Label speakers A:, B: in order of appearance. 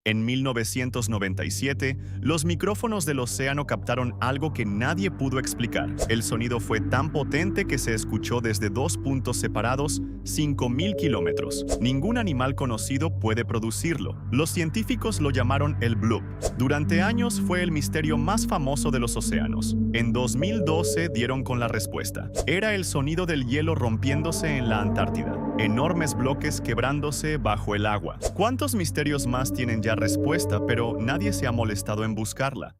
A: En 1997, los micrófonos del océano captaron algo que nadie pudo explicar. El sonido fue tan potente que se escuchó desde dos puntos separados, 5.000 kilómetros. Ningún animal conocido puede producirlo. Los científicos lo llamaron el bloop. Durante años fue el misterio más famoso de los océanos. En 2012 dieron con la respuesta. Era el sonido del hielo rompiéndose en la Antártida. Enormes bloques quebrándose bajo el agua. ¿Cuántos misterios más tienen ya respuesta, pero nadie se ha molestado en buscarla?